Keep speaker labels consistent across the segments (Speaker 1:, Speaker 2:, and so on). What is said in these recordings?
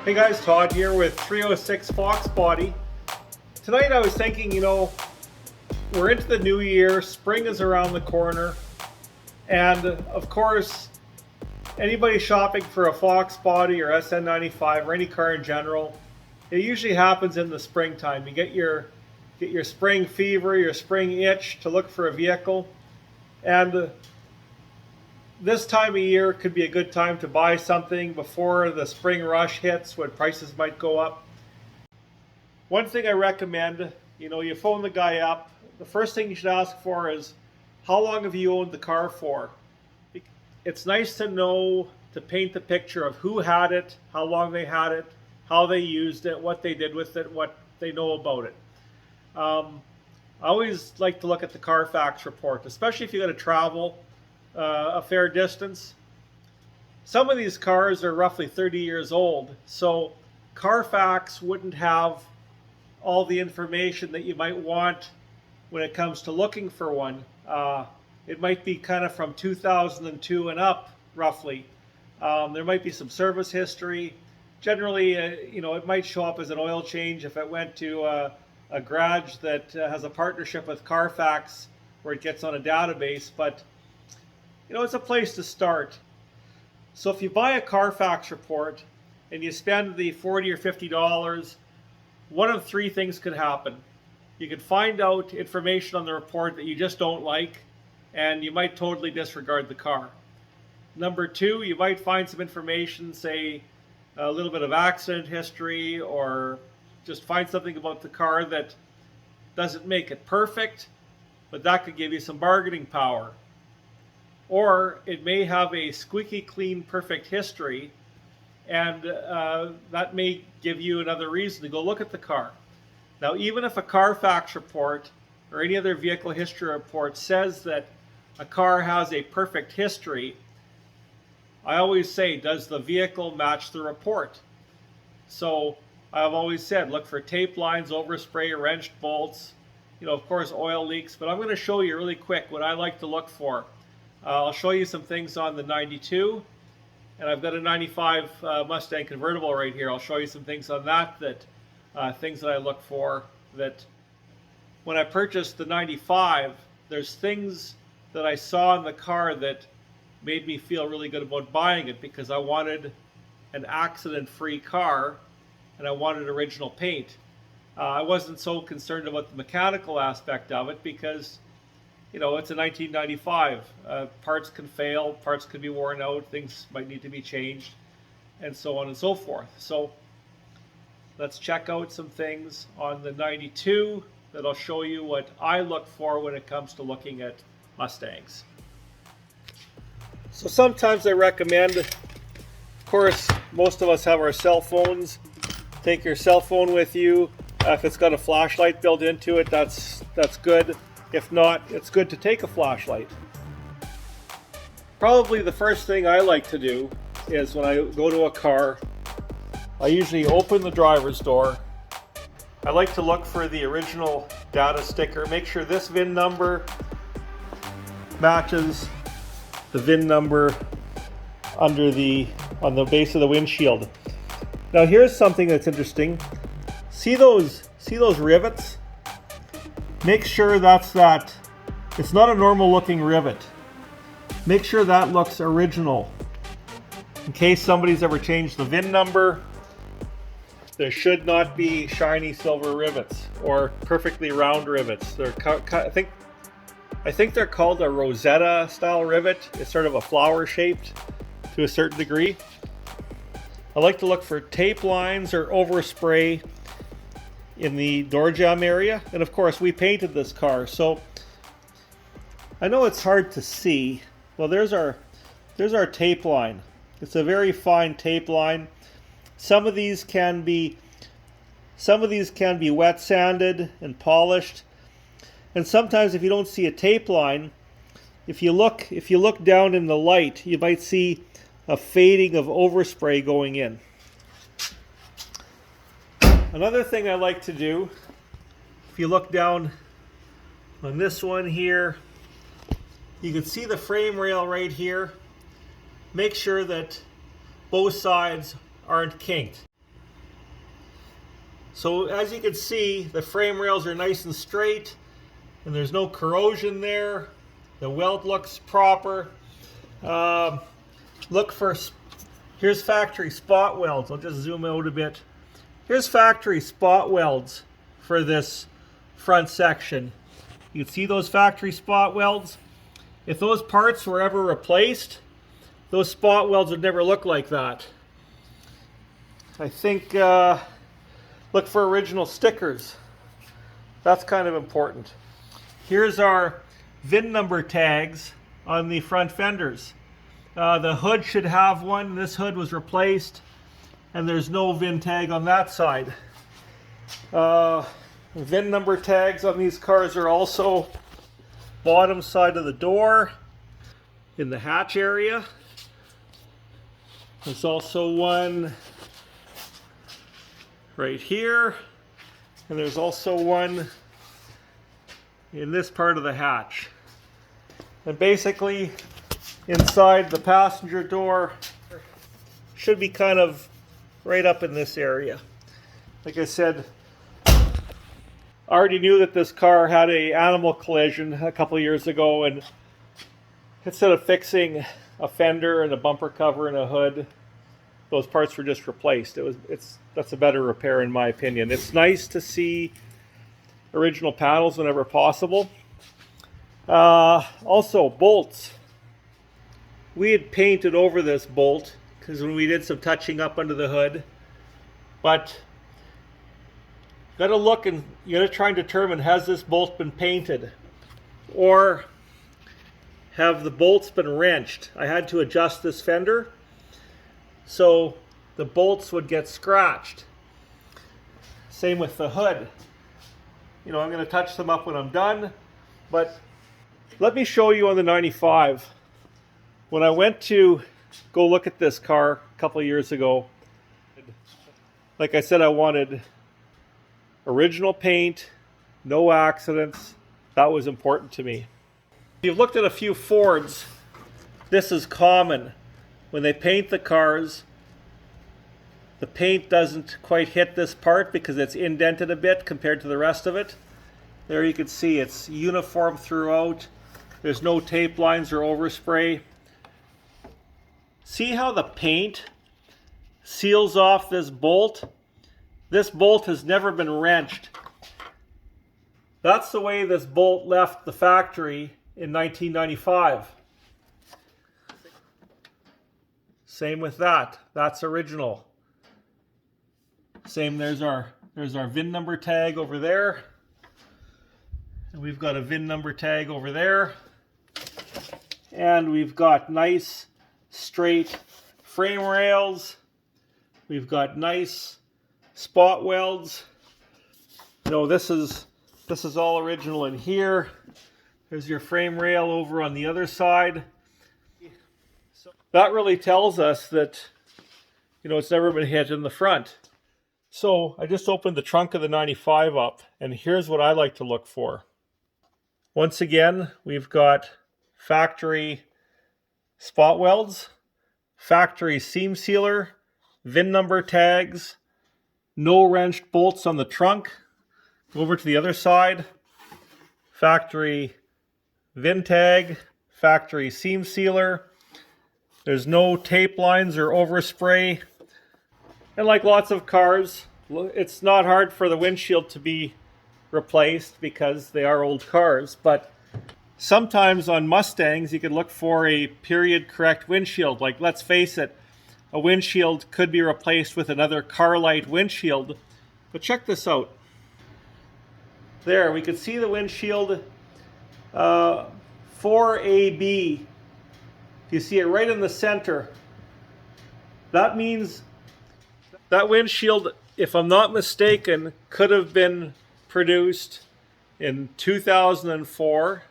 Speaker 1: Hey guys, Todd here with 306 Foxbody. Tonight I was thinking, we're into the new year, spring is around the corner, and of course, anybody shopping for a Foxbody or SN95 or any car in general, it usually happens in the springtime. You get your spring fever, your spring itch to look for a vehicle, and this time of year could be a good time to buy something before the spring rush hits when prices might go up. One thing I recommend, you phone the guy up. The first thing you should ask for is, how long have you owned the car for? It's nice to know, to paint the picture of who had it, how long they had it, how they used it, what they did with it, what they know about it. I always like to look at the Carfax report, especially if you got to travel a fair distance. Some of these cars are roughly 30 years old, so Carfax wouldn't have all the information that you might want when it comes to looking for one. It might be kind of from 2002 and up, roughly. There might be some service history. Generally, it might show up as an oil change if it went to a garage that has a partnership with Carfax where it gets on a database, but it's a place to start. So if you buy a Carfax report and you spend the $40 or $50, one of three things could happen. You could find out information on the report that you just don't like, and you might totally disregard the car. Number two, you might find some information, say a little bit of accident history, or just find something about the car that doesn't make it perfect, but that could give you some bargaining power. Or it may have a squeaky clean perfect history, and that may give you another reason to go look at the car. Now, even if a Carfax report or any other vehicle history report says that a car has a perfect history, I always say, does the vehicle match the report? So I've always said, look for tape lines, overspray, wrenched bolts, of course oil leaks, but I'm going to show you really quick what I like to look for. I'll show you some things on the 92, and I've got a 95 Mustang convertible right here. I'll show you some things on that, things that I look for, that when I purchased the 95, there's things that I saw in the car that made me feel really good about buying it, because I wanted an accident-free car and I wanted original paint. I wasn't so concerned about the mechanical aspect of it, because it's a 1995. Parts can fail, parts could be worn out, things might need to be changed, and so on and so forth. So let's check out some things on the 92 that'll show you what I look for when it comes to looking at Mustangs. So sometimes I recommend, of course, most of us have our cell phones. Take your cell phone with you. If it's got a flashlight built into it, that's good. If not, it's good to take a flashlight. Probably the first thing I like to do is, when I go to a car, I usually open the driver's door. I like to look for the original data sticker. Make sure this VIN number matches the VIN number on the base of the windshield. Now here's something that's interesting. See those rivets? Make sure it's not a normal looking rivet. Make sure that looks original. In case somebody's ever changed the VIN number, there should not be shiny silver rivets or perfectly round rivets. I think they're called a Rosetta style rivet. It's sort of a flower shaped to a certain degree. I like to look for tape lines or overspray in the door jamb area, and of course we painted this car, so I know it's hard to see. Well, there's our tape line. It's a very fine tape line. Some of these can be wet sanded and polished, and sometimes if you don't see a tape line, if you look down in the light, you might see a fading of overspray going in. Another thing I like to do, if you look down on this one here, you can see the frame rail right here. Make sure that both sides aren't kinked. So as you can see, the frame rails are nice and straight and there's no corrosion there. The weld looks proper. Look for, here's factory spot welds. I'll just zoom out a bit. Here's factory spot welds for this front section. You can see those factory spot welds. If those parts were ever replaced, those spot welds would never look like that. I think look for original stickers. That's kind of important. Here's our VIN number tags on the front fenders. The hood should have one. This hood was replaced and there's no VIN tag on that side. VIN number tags on these cars are also bottom side of the door in the hatch area. There's also one right here, and there's also one in this part of the hatch. And basically inside the passenger door should be kind of right up in this area. Like I said, I already knew that this car had an animal collision a couple of years ago, and instead of fixing a fender and a bumper cover and a hood, those parts were just replaced. That's a better repair in my opinion. It's nice to see original panels whenever possible. Also, bolts. We had painted over this bolt because when we did some touching up under the hood, but you got to look and you got to try and determine, has this bolt been painted or have the bolts been wrenched? I had to adjust this fender so the bolts would get scratched. Same with the hood. You know, I'm going to touch them up when I'm done, but let me show you on the 95. When I went to go look at this car a couple of years ago, like I said, I wanted original paint, no accidents. That was important to me. If you've looked at a few Fords, this is common. When they paint the cars, the paint doesn't quite hit this part because it's indented a bit compared to the rest of it. There you can see it's uniform throughout. There's no tape lines or overspray. See how the paint seals off this bolt? This bolt has never been wrenched. That's the way this bolt left the factory in 1995. Same with that. That's original. Same, there's our VIN number tag over there. And we've got a VIN number tag over there. And we've got nice straight frame rails. We've got nice spot welds. You know, this is all original in here. There's your frame rail over on the other side. That really tells us that, you know, it's never been hit in the front. So I just opened the trunk of the 95 up, and here's what I like to look for. Once again, we've got factory spot welds, factory seam sealer, VIN number tags, no wrenched bolts on the trunk. Go over to the other side, factory VIN tag, factory seam sealer. There's no tape lines or overspray. And like lots of cars, it's not hard for the windshield to be replaced because they are old cars. But sometimes on Mustangs, you can look for a period correct windshield. Like, let's face it, a windshield could be replaced with another Carlite windshield. But check this out. There, we can see the windshield 4AB. You see it right in the center. That means that windshield, if I'm not mistaken, could have been produced in 2004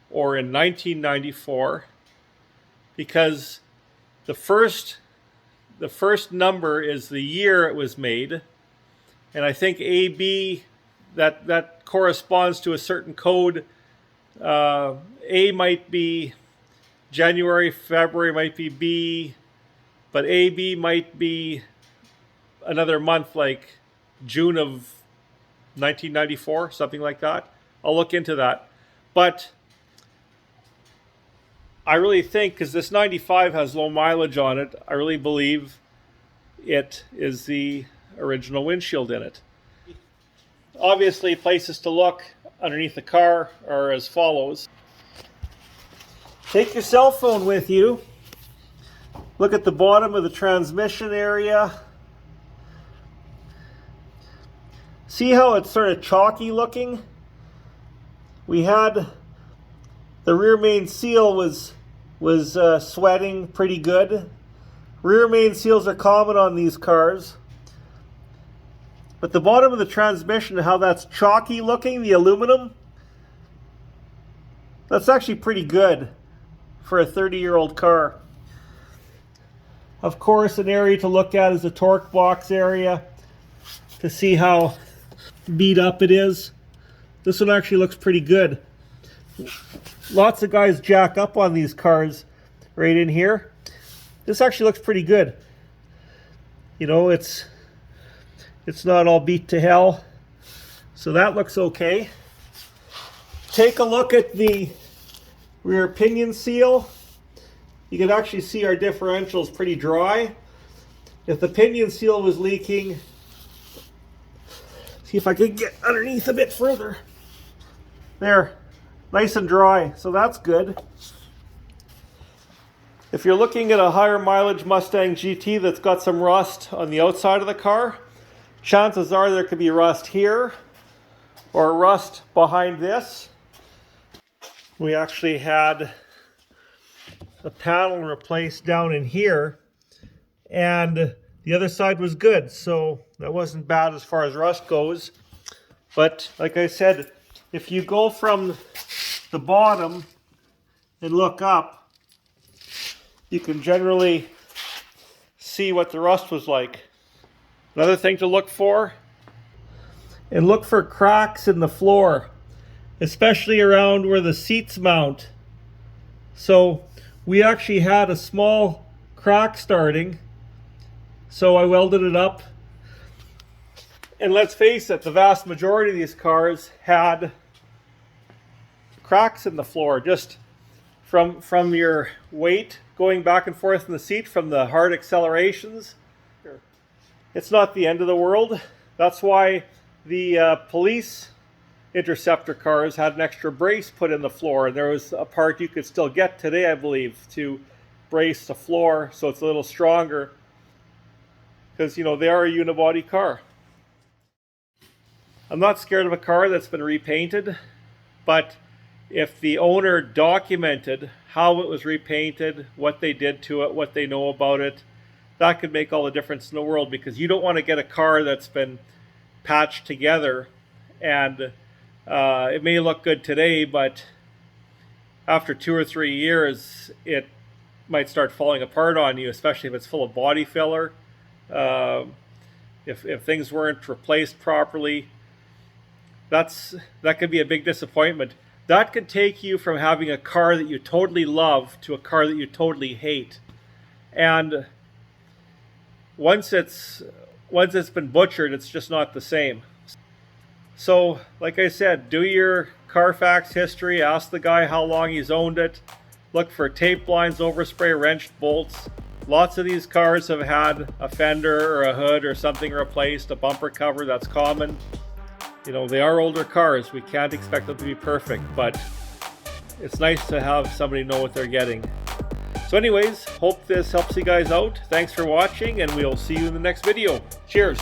Speaker 1: or in 1994, because the first number is the year it was made, and I think AB, that corresponds to a certain code. A might be January, February might be B, but AB might be another month like June of 1994, something like that. I'll look into that. But I really think, because this 95 has low mileage on it, I really believe it is the original windshield in it. Obviously, places to look underneath the car are as follows. Take your cell phone with you. Look at the bottom of the transmission area. See how it's sort of chalky looking? We had the rear main seal was sweating pretty good. Rear main seals are common on these cars. But the bottom of the transmission, how that's chalky looking, the aluminum, that's actually pretty good for a 30-year-old car. Of course, an area to look at is the torque box area to see how beat up it is. This one actually looks pretty good. Lots of guys jack up on these cars right in here. This actually looks pretty good. You know, it's not all beat to hell. So that looks okay. Take a look at the rear pinion seal. You can actually see our differential is pretty dry. If the pinion seal was leaking, see if I can get underneath a bit further. There, nice and dry, so that's good. If you're looking at a higher mileage Mustang GT that's got some rust on the outside of the car, chances are there could be rust here or rust behind this. We actually had a panel replaced down in here, and the other side was good, so that wasn't bad as far as rust goes. But like I said, if you go from the bottom and look up, you can generally see what the rust was like. Another thing to look for, and look for cracks in the floor, especially around where the seats mount. So we actually had a small crack starting, so I welded it up. And let's face it, the vast majority of these cars had cracks in the floor just from your weight going back and forth in the seat from the hard accelerations. It's not the end of the world. That's why the police interceptor cars had an extra brace put in the floor, and there was a part you could still get today, I believe, to brace the floor so it's a little stronger, because you know they are a unibody car. I'm not scared of a car that's been repainted, but if the owner documented how it was repainted, what they did to it, what they know about it, that could make all the difference in the world, because you don't want to get a car that's been patched together and it may look good today, but after 2 or 3 years it might start falling apart on you, especially if it's full of body filler. If things weren't replaced properly, that could be a big disappointment. That could take you from having a car that you totally love to a car that you totally hate. And once it's been butchered, it's just not the same. So, like I said, do your Carfax history, ask the guy how long he's owned it, look for tape lines, overspray, wrenched bolts. Lots of these cars have had a fender or a hood or something replaced, a bumper cover, that's common. You know, they are older cars. We can't expect them to be perfect, but it's nice to have somebody know what they're getting. So anyways, hope this helps you guys out. Thanks for watching, and we'll see you in the next video. Cheers.